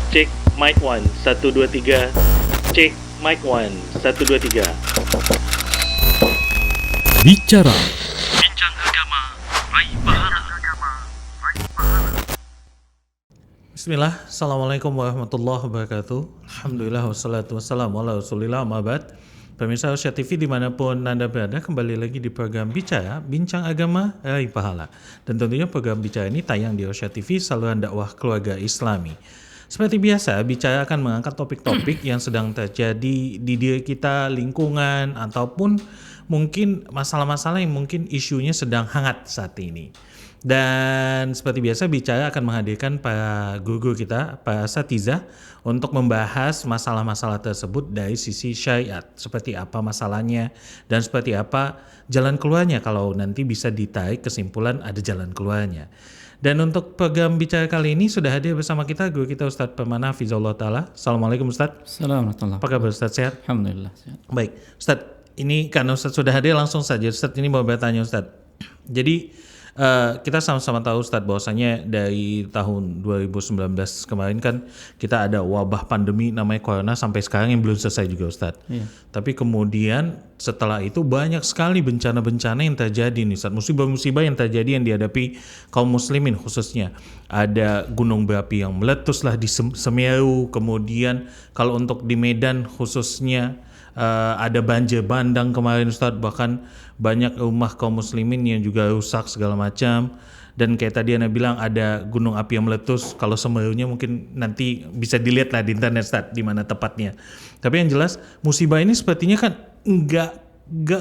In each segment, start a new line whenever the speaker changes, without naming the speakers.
Cek mic 1, 1, 2, 3. Cek mic 1, 1, 2, 3.
Bicara
Bincang agama, raih pahala.
Bismillah, Assalamualaikum warahmatullahi wabarakatuh. Alhamdulillah, wassalatu wassalamu ala rasulillah, ma'bad. Pemirsa Rosyad TV dimanapun Anda berada, kembali lagi di program Bicara, Bincang Agama, Raih Pahala. Dan tentunya program Bicara ini tayang di Rosyad TV, saluran dakwah keluarga Islami. Seperti biasa, Bicara akan mengangkat topik-topik yang sedang terjadi di diri kita, lingkungan, ataupun mungkin masalah-masalah yang mungkin isunya sedang hangat saat ini. Dan seperti biasa Bicara akan menghadirkan para guru kita, para asatizah untuk membahas masalah-masalah tersebut dari sisi syariat. Seperti apa masalahnya dan seperti apa jalan keluarnya kalau nanti bisa ditarik kesimpulan ada jalan keluarnya. Dan untuk program Bicara kali ini sudah hadir bersama kita guru kita Ustadz Permana Hafizahullah Ta'ala. Assalamualaikum Ustadz.
Assalamualaikum.
Apa kabar Ustadz, sehat?
Alhamdulillah sehat.
Baik Ustadz, ini karena Ustadz sudah hadir langsung saja Ustadz ini mau bertanya Ustadz. Jadi kita sama-sama tahu Ustadz bahwasanya dari tahun 2019 kemarin kan kita ada wabah pandemi namanya corona sampai sekarang yang belum selesai juga Ustadz.
Iya.
Tapi kemudian setelah itu banyak sekali bencana-bencana yang terjadi nih Ustadz. Musibah-musibah yang terjadi yang dihadapi kaum muslimin khususnya. Ada gunung berapi yang meletus lah di Semeru. Kemudian kalau untuk di Medan khususnya ada banjir bandang kemarin Ustadz, bahkan banyak rumah kaum muslimin yang juga rusak segala macam. Dan kayak tadi Anda bilang ada gunung api yang meletus, kalau Semerunya mungkin nanti bisa dilihat lah di internet Ustadz di mana tepatnya. Tapi yang jelas musibah ini sepertinya kan enggak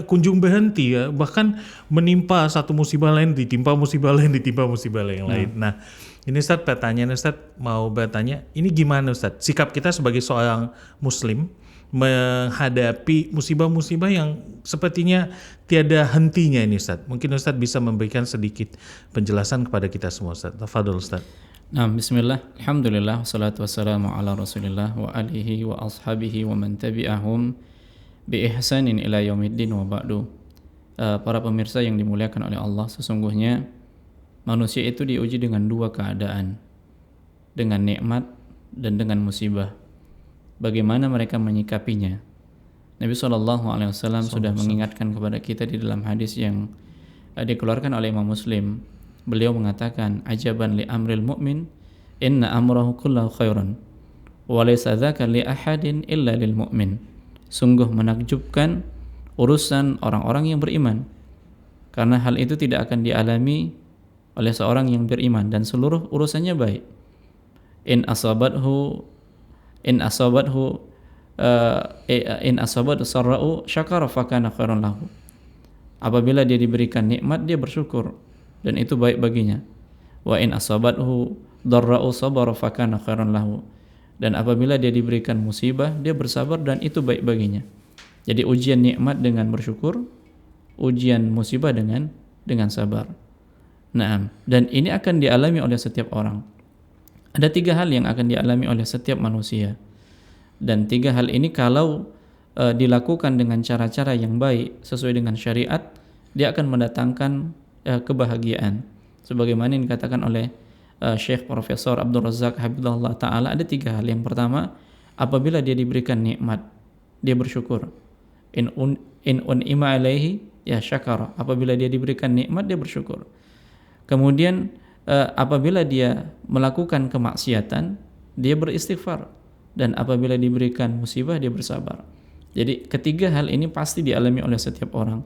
kunjung berhenti ya, bahkan menimpa satu musibah lain, ditimpa musibah lain, ditimpa musibah lain. Nah, ini Ustadz pertanyaan Ustadz mau bertanya, ini gimana Ustadz sikap kita sebagai seorang muslim menghadapi musibah-musibah yang sepertinya tiada hentinya ini Ustadz. Mungkin Ustadz bisa memberikan sedikit penjelasan kepada kita semua Ustadz. Tafadhol Ustadz.
Nah, bismillah, alhamdulillah, wassalatu wassalamu ala rasulillah wa alihi wa ashabihi wa man tabi'ahum bi ihsanin ila yaumiddin wa ba'du. Para pemirsa yang dimuliakan oleh Allah, sesungguhnya manusia itu diuji dengan dua keadaan, dengan nikmat dan dengan musibah. Bagaimana mereka menyikapinya? Nabi SAW sudah mengingatkan kepada kita di dalam hadis yang dikeluarkan oleh Imam Muslim. Beliau mengatakan, ajaban li amril mu'min, inna amrahu kullahu khairan, wa laysa dzaka li ahadin illa lil mu'min. Sungguh menakjubkan urusan orang-orang yang beriman, karena hal itu tidak akan dialami oleh seorang yang beriman dan seluruh urusannya baik. In asabathu sarra'u syakara fakana khairan lahu. Apabila dia diberikan nikmat dia bersyukur dan itu baik baginya. Wa in asabathu darra'u sabara fakana khairan lahu. Dan apabila dia diberikan musibah dia bersabar dan itu baik baginya. Jadi ujian nikmat dengan bersyukur, ujian musibah dengan sabar. Nah, dan ini akan dialami oleh setiap orang. Ada 3 hal yang akan dialami oleh setiap manusia. Dan 3 hal ini kalau dilakukan dengan cara-cara yang baik sesuai dengan syariat, dia akan mendatangkan kebahagiaan. Sebagaimana yang dikatakan oleh Syekh Profesor Abdul Razak Hafizahullah Ta'ala, ada 3 hal. Yang pertama, apabila dia diberikan nikmat, dia bersyukur. In un'ima alaihi ya syakara. Apabila dia diberikan nikmat, dia bersyukur. Kemudian apabila dia melakukan kemaksiatan, dia beristighfar, dan apabila diberikan musibah dia bersabar. Jadi ketiga hal ini pasti dialami oleh setiap orang.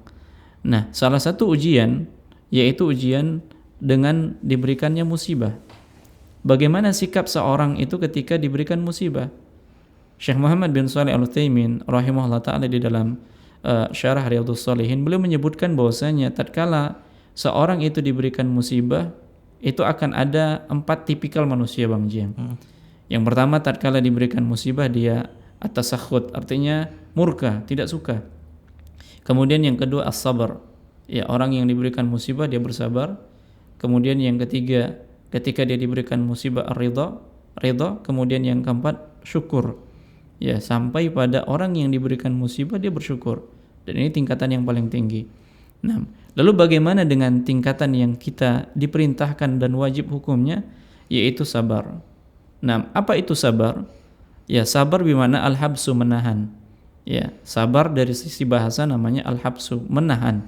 Nah, salah satu ujian yaitu ujian dengan diberikannya musibah. Bagaimana sikap seorang itu ketika diberikan musibah? Syekh Muhammad bin Shalih Al-Utsaimin rahimahullah taala di dalam Syarah Riyadhus Shalihin beliau menyebutkan bahwasanya tatkala seorang itu diberikan musibah, itu akan ada 4 tipikal manusia Bang Jiang. Yang pertama, tatkala diberikan musibah dia at-tasakhut, artinya murka, tidak suka. Kemudian yang kedua as-sabar, ya orang yang diberikan musibah dia bersabar. Kemudian yang ketiga, ketika dia diberikan musibah ar-ridha. Kemudian yang keempat syukur, ya sampai pada orang yang diberikan musibah dia bersyukur, dan ini tingkatan yang paling tinggi. Nah, lalu bagaimana dengan tingkatan yang kita diperintahkan dan wajib hukumnya, yaitu sabar. Nah, apa itu sabar? Ya, sabar bermakna al-habsu, menahan. Ya, sabar dari sisi bahasa namanya al-habsu, menahan.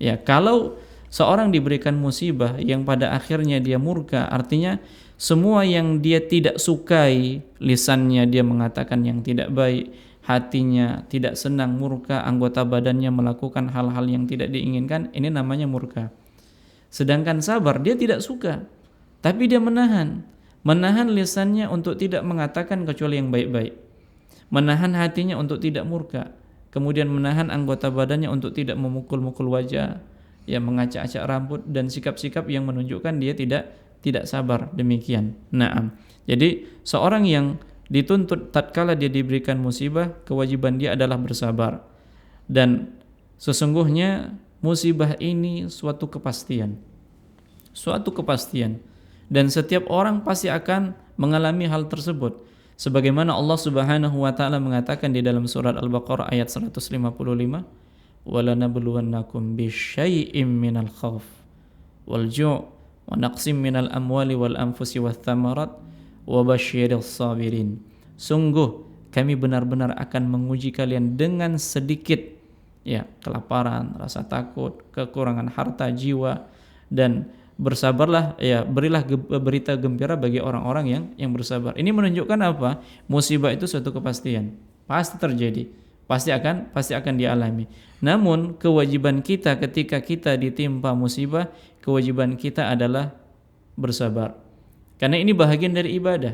Ya, kalau seorang diberikan musibah yang pada akhirnya dia murka, artinya semua yang dia tidak sukai, lisannya dia mengatakan yang tidak baik, hatinya tidak senang, murka, anggota badannya melakukan hal-hal yang tidak diinginkan, ini namanya murka. Sedangkan sabar, dia tidak suka, tapi dia menahan lisannya untuk tidak mengatakan kecuali yang baik-baik, menahan hatinya untuk tidak murka, kemudian menahan anggota badannya untuk tidak memukul-mukul wajah, ya, mengacak-acak rambut, dan sikap-sikap yang menunjukkan dia tidak sabar, demikian. Naam. Jadi seorang yang dituntut tatkala dia diberikan musibah, kewajiban dia adalah bersabar. Dan sesungguhnya musibah ini suatu kepastian. Dan setiap orang pasti akan mengalami hal tersebut. Sebagaimana Allah Subhanahu wa taala mengatakan di dalam surat Al-Baqarah ayat 155, "Walanabluwannakum bisyai'im minal khauf wal ju' wa naqsim minal amwali wal anfusi wath thamarat wa basyiril sabirin." Sungguh kami benar-benar akan menguji kalian dengan sedikit, ya, kelaparan, rasa takut, kekurangan harta, jiwa, dan bersabarlah, ya, berilah berita gembira bagi orang-orang yang bersabar. Ini menunjukkan apa? Musibah itu suatu kepastian, pasti terjadi, pasti akan dialami. Namun kewajiban kita ketika kita ditimpa musibah, kewajiban kita adalah bersabar. Karena ini bahagian dari ibadah.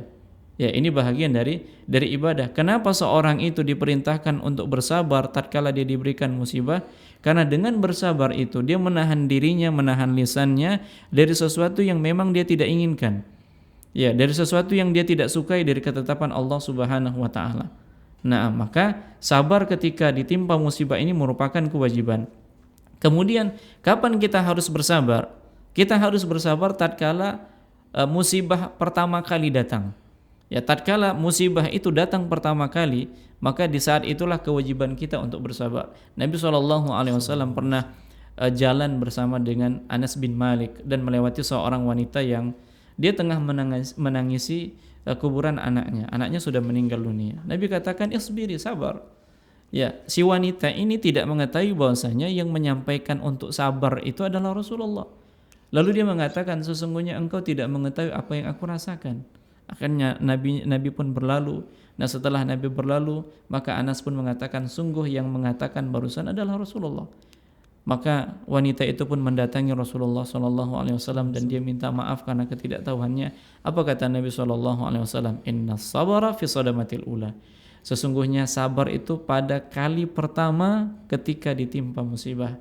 Ya, ini bahagian dari ibadah. Kenapa seorang itu diperintahkan untuk bersabar tatkala dia diberikan musibah? Karena dengan bersabar itu dia menahan dirinya, menahan lisannya dari sesuatu yang memang dia tidak inginkan. Ya, dari sesuatu yang dia tidak sukai dari ketetapan Allah Subhanahu wa taala. Nah, maka sabar ketika ditimpa musibah ini merupakan kewajiban. Kemudian, kapan kita harus bersabar? Kita harus bersabar tatkala musibah pertama kali datang. Ya, tatkala musibah itu datang pertama kali, maka di saat itulah kewajiban kita untuk bersabar. Nabi SAW pernah jalan bersama dengan Anas bin Malik dan melewati seorang wanita yang dia tengah menangisi kuburan anaknya. Anaknya sudah meninggal dunia. Nabi katakan, "Isbiri, sabar." Ya, si wanita ini tidak mengetahui bahwasanya yang menyampaikan untuk sabar itu adalah Rasulullah. Lalu dia mengatakan, "Sesungguhnya engkau tidak mengetahui apa yang aku rasakan." Akhirnya Nabi pun berlalu. Nah, setelah Nabi berlalu, maka Anas pun mengatakan, "Sungguh yang mengatakan barusan adalah Rasulullah." Maka wanita itu pun mendatangi Rasulullah SAW dan dia minta maaf karena ketidaktahuannya. Apa kata Nabi SAW? "Innas sabara fi sadamatil ula." Sesungguhnya sabar itu pada kali pertama ketika ditimpa musibah.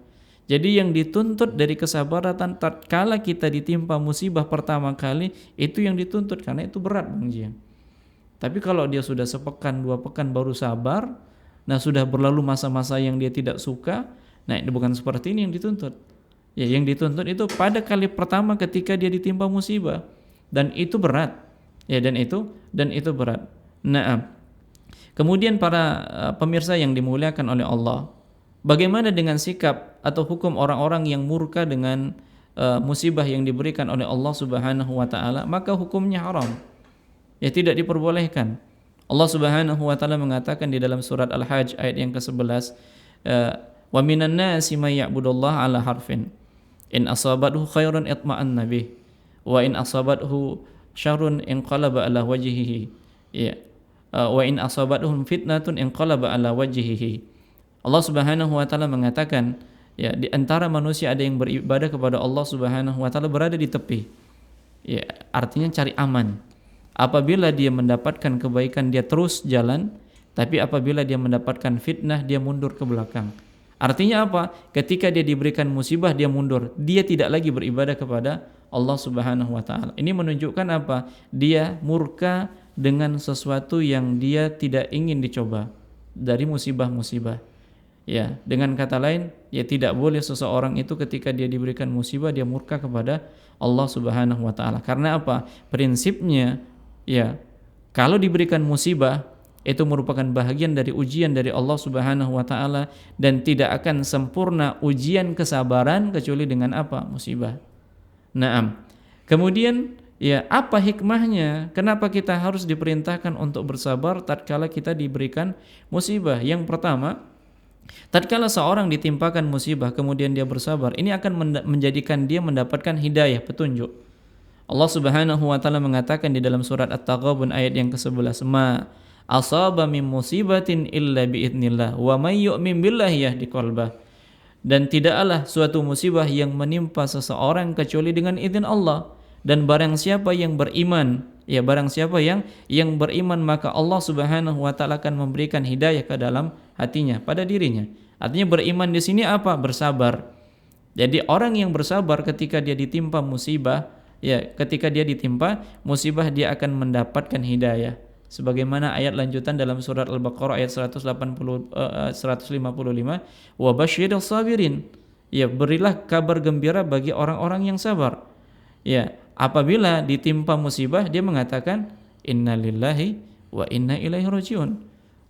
Jadi yang dituntut dari kesabaran tatkala kita ditimpa musibah pertama kali, itu yang dituntut, karena itu berat, Bang Jian. Tapi kalau dia sudah sepekan, 2 pekan baru sabar, nah sudah berlalu masa-masa yang dia tidak suka, nah ini bukan seperti ini yang dituntut. Ya, yang dituntut itu pada kali pertama ketika dia ditimpa musibah, dan itu berat. Ya, dan itu berat. Nah, kemudian para pemirsa yang dimuliakan oleh Allah, bagaimana dengan sikap atau hukum orang-orang yang murka dengan musibah yang diberikan oleh Allah Subhanahu wa taala? Maka hukumnya haram. Ya, tidak diperbolehkan. Allah Subhanahu wa taala mengatakan di dalam surat Al-Hajj ayat yang ke-11, "Wa minan nasi may ya'budullaha 'ala harfin. In asabathu khairun itma'anna bih, wa in asabathu syarrun inqalaba 'ala wajhihi." Ya. "Wa in asabathum fitnatun inqalaba 'ala wajhihi." Allah Subhanahu wa taala mengatakan, ya, di antara manusia ada yang beribadah kepada Allah Subhanahu wa taala berada di tepi. Ya, artinya cari aman. Apabila dia mendapatkan kebaikan dia terus jalan, tapi apabila dia mendapatkan fitnah dia mundur ke belakang. Artinya apa? Ketika dia diberikan musibah dia mundur, dia tidak lagi beribadah kepada Allah Subhanahu wa taala. Ini menunjukkan apa? Dia murka dengan sesuatu yang dia tidak ingin dicoba dari musibah-musibah. Ya, dengan kata lain, ya tidak boleh seseorang itu ketika dia diberikan musibah dia murka kepada Allah Subhanahu wa taala. Karena apa? Prinsipnya, ya, kalau diberikan musibah itu merupakan bahagian dari ujian dari Allah Subhanahu wa taala, dan tidak akan sempurna ujian kesabaran kecuali dengan apa? Musibah. Naam. Kemudian Ya, apa hikmahnya? Kenapa kita harus diperintahkan untuk bersabar tatkala kita diberikan musibah? Yang pertama, tatkala seorang ditimpakan musibah kemudian dia bersabar, ini akan menjadikan dia mendapatkan hidayah, petunjuk. Allah Subhanahu wa taala mengatakan di dalam surat At-Taghabun ayat yang ke-11, "Ma asaba min musibatin illa biidznillah wa may yu'min billahi yahdi qalbah." Dan tidaklah suatu musibah yang menimpa seseorang kecuali dengan izin Allah. Dan barang siapa yang beriman, ya barang siapa yang beriman, maka Allah Subhanahu wa taala akan memberikan hidayah ke dalam hatinya, pada dirinya. Artinya beriman di sini apa? Bersabar. Jadi orang yang bersabar ketika dia ditimpa musibah, ya ketika dia ditimpa musibah dia akan mendapatkan hidayah. Sebagaimana ayat lanjutan dalam surat Al-Baqarah ayat 155, wa basyiril sabirin. Ya, berilah kabar gembira bagi orang-orang yang sabar. Ya, apabila ditimpa musibah dia mengatakan innalillahi wa inna ilaihi rajiun.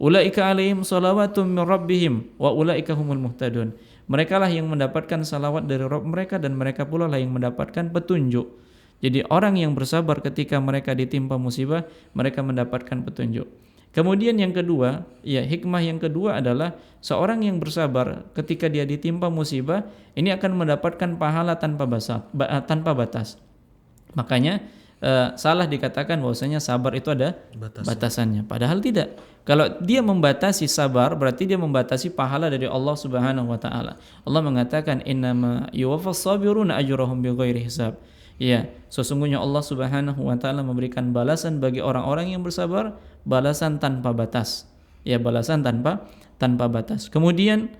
Ulaika alaihim shalawatun min rabbihim wa ulaika humul muhtadun. Merekalah yang mendapatkan salawat dari Rabb mereka dan mereka pula lah yang mendapatkan petunjuk. Jadi orang yang bersabar ketika mereka ditimpa musibah, mereka mendapatkan petunjuk. Kemudian yang kedua, ya hikmah yang kedua adalah seorang yang bersabar ketika dia ditimpa musibah, ini akan mendapatkan pahala tanpa batas. Makanya salah dikatakan bahwasanya sabar itu ada batasannya. Padahal tidak. Kalau dia membatasi sabar, berarti dia membatasi pahala dari Allah Subhanahu wa taala. Allah mengatakan innama yuwaffas sabiruna ajrahum bighairi hisab. Ya, sesungguhnya Allah Subhanahu wa taala memberikan balasan bagi orang-orang yang bersabar, balasan tanpa batas. Ya, balasan tanpa batas. Kemudian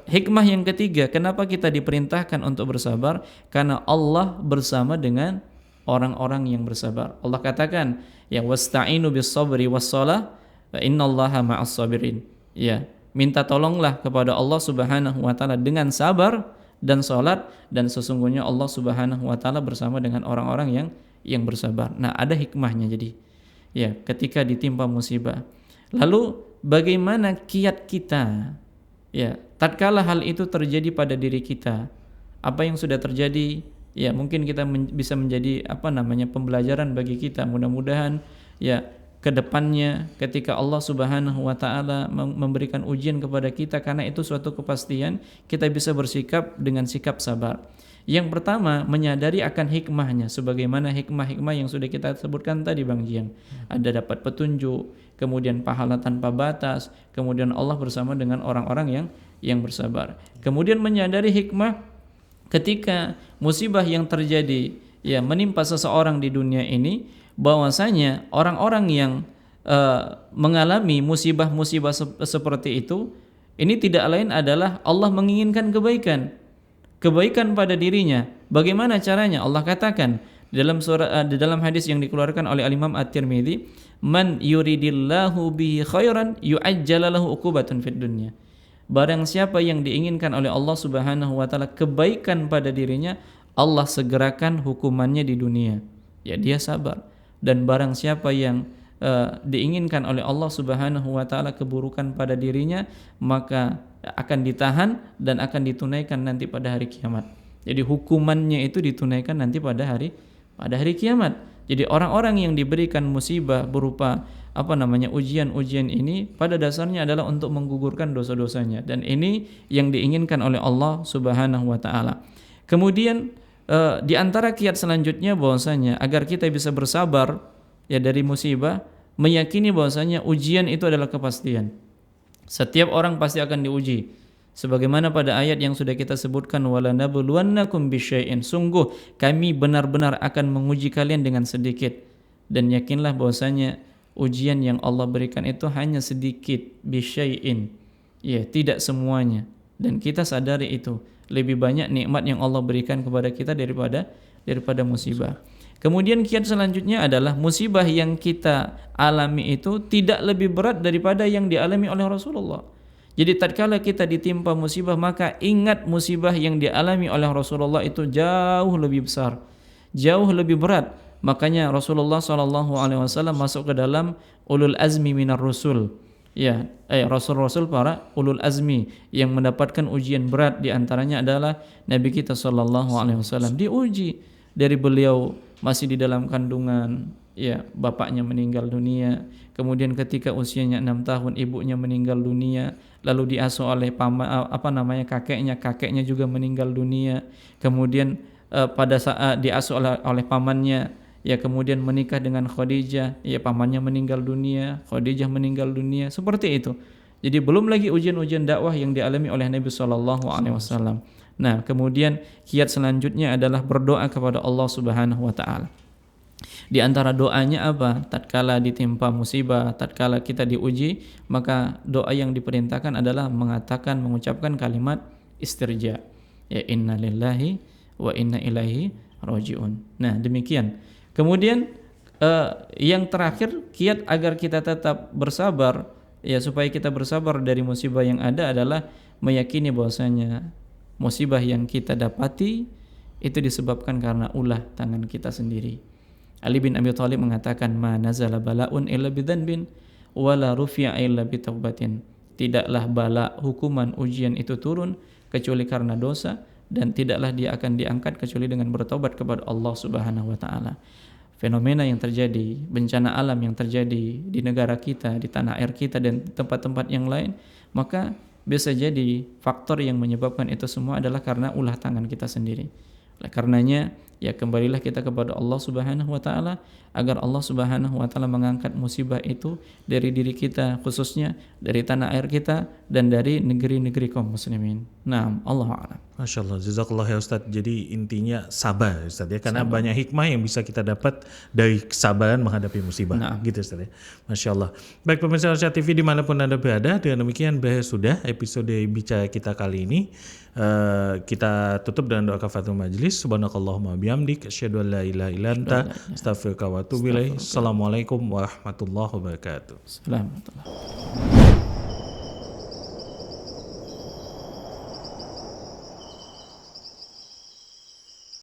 hikmah yang ketiga, kenapa kita diperintahkan untuk bersabar? Karena Allah bersama dengan orang-orang yang bersabar. Allah katakan, ya wasta'inu bis-sabri was-shalah fa innallaha ma'as sabirin. Ya, minta tolonglah kepada Allah Subhanahu wa taala dengan sabar dan salat, dan sesungguhnya Allah Subhanahu wa taala bersama dengan orang-orang yang bersabar. Nah, ada hikmahnya jadi. Ya, ketika ditimpa musibah. Lalu bagaimana kiat kita? Ya, tatkala hal itu terjadi pada diri kita, apa yang sudah terjadi, ya mungkin kita bisa menjadi pembelajaran bagi kita. Mudah-mudahan ya ke depannya ketika Allah Subhanahu wa taala memberikan ujian kepada kita, karena itu suatu kepastian, kita bisa bersikap dengan sikap sabar. Yang pertama, menyadari akan hikmahnya, sebagaimana hikmah-hikmah yang sudah kita sebutkan tadi Bang Jiang. Ada dapat petunjuk, kemudian pahala tanpa batas, kemudian Allah bersama dengan orang-orang yang bersabar. Kemudian menyadari hikmah ketika musibah yang terjadi ya menimpa seseorang di dunia ini, bahwasanya orang-orang yang mengalami musibah-musibah seperti itu, ini tidak lain adalah Allah menginginkan kebaikan pada dirinya. Bagaimana caranya? Allah katakan di dalam hadis yang dikeluarkan oleh Al-Imam At-Tirmidzi, man yuridillahu bihi khairan yu'ajjal lahu uqubatun fid dunya. Barang siapa yang diinginkan oleh Allah Subhanahu wa taala kebaikan pada dirinya, Allah segerakan hukumannya di dunia. Ya, dia sabar. Dan barang siapa yang diinginkan oleh Allah Subhanahu wa taala keburukan pada dirinya, maka akan ditahan dan akan ditunaikan nanti pada hari kiamat. Jadi hukumannya itu ditunaikan nanti pada hari kiamat. Jadi orang-orang yang diberikan musibah berupa ujian-ujian ini pada dasarnya adalah untuk menggugurkan dosa-dosanya, dan ini yang diinginkan oleh Allah Subhanahu wa taala. Kemudian di antara kiat selanjutnya bahwasanya agar kita bisa bersabar ya dari musibah, meyakini bahwasanya ujian itu adalah kepastian. Setiap orang pasti akan diuji. Sebagaimana pada ayat yang sudah kita sebutkan, wala nabluwannakum bisyai'in, sungguh kami benar-benar akan menguji kalian dengan sedikit. Dan yakinlah bahwasanya ujian yang Allah berikan itu hanya sedikit, bisyai'in. Ya, tidak semuanya. Dan kita sadari itu. Lebih banyak nikmat yang Allah berikan kepada kita daripada musibah. Kemudian kiat selanjutnya adalah musibah yang kita alami itu tidak lebih berat daripada yang dialami oleh Rasulullah. Jadi tatkala kita ditimpa musibah, maka ingat musibah yang dialami oleh Rasulullah itu jauh lebih besar, jauh lebih berat. Makanya Rasulullah SAW masuk ke dalam ulul azmi minar rusul. Ya, rasul-rasul para ulul azmi yang mendapatkan ujian berat, di antaranya adalah Nabi kita sallallahu alaihi wasallam. Diuji dari beliau masih di dalam kandungan, ya bapaknya meninggal dunia, kemudian ketika usianya 6 tahun ibunya meninggal dunia, lalu diasuh oleh kakeknya juga meninggal dunia, kemudian pada saat diasuh oleh pamannya, ya kemudian menikah dengan Khadijah, ya pamannya meninggal dunia, Khadijah meninggal dunia, seperti itu. Jadi belum lagi ujian-ujian dakwah yang dialami oleh Nabi SAW. Nah, kemudian kiat selanjutnya adalah berdoa kepada Allah Subhanahu wa taala. Di antara doanya apa? Tatkala ditimpa musibah, tatkala kita diuji, maka doa yang diperintahkan adalah mengucapkan kalimat istirja. Ya inna lillahi wa inna ilaihi rajiun. Nah, demikian. Kemudian yang terakhir, kiat agar kita tetap bersabar, ya supaya kita bersabar dari musibah yang ada adalah meyakini bahwasanya musibah yang kita dapati itu disebabkan karena ulah tangan kita sendiri. Ali bin Abi Thalib mengatakan, "Ma nazala bala'un illa bidzanbin wala rufi'a illa bitaubatin." Tidaklah bala, hukuman, ujian itu turun kecuali karena dosa, dan tidaklah dia akan diangkat kecuali dengan bertobat kepada Allah Subhanahu wa taala. Fenomena yang terjadi, bencana alam yang terjadi di negara kita, di tanah air kita dan tempat-tempat yang lain, maka bisa jadi faktor yang menyebabkan itu semua adalah karena ulah tangan kita sendiri. Oleh karenanya, ya kembalilah kita kepada Allah Subhanahu wa taala agar Allah Subhanahu wa taala mengangkat musibah itu dari diri kita, khususnya dari tanah air kita dan dari negeri-negeri kaum muslimin. Naam, Allahu a'lam.
Masya Allah, jazakallah ya Ustadz. Jadi intinya sabar Ustadz ya, karena banyak hikmah yang bisa kita dapat dari kesabaran menghadapi musibah.
Nah.
Gitu Ustadz ya. Masya Allah. Baik pemirsa Arsyad TV dimanapun Anda berada, dengan demikian berakhir sudah episode bicara kita kali ini. Kita tutup dengan doa kafaratul majlis. Subhanakallahumma bihamdik, asyhadu an la ilaha illa anta, astaghfiruka wa atubu ilaik. Assalamualaikum warahmatullahi wabarakatuh.
Assalamualaikum.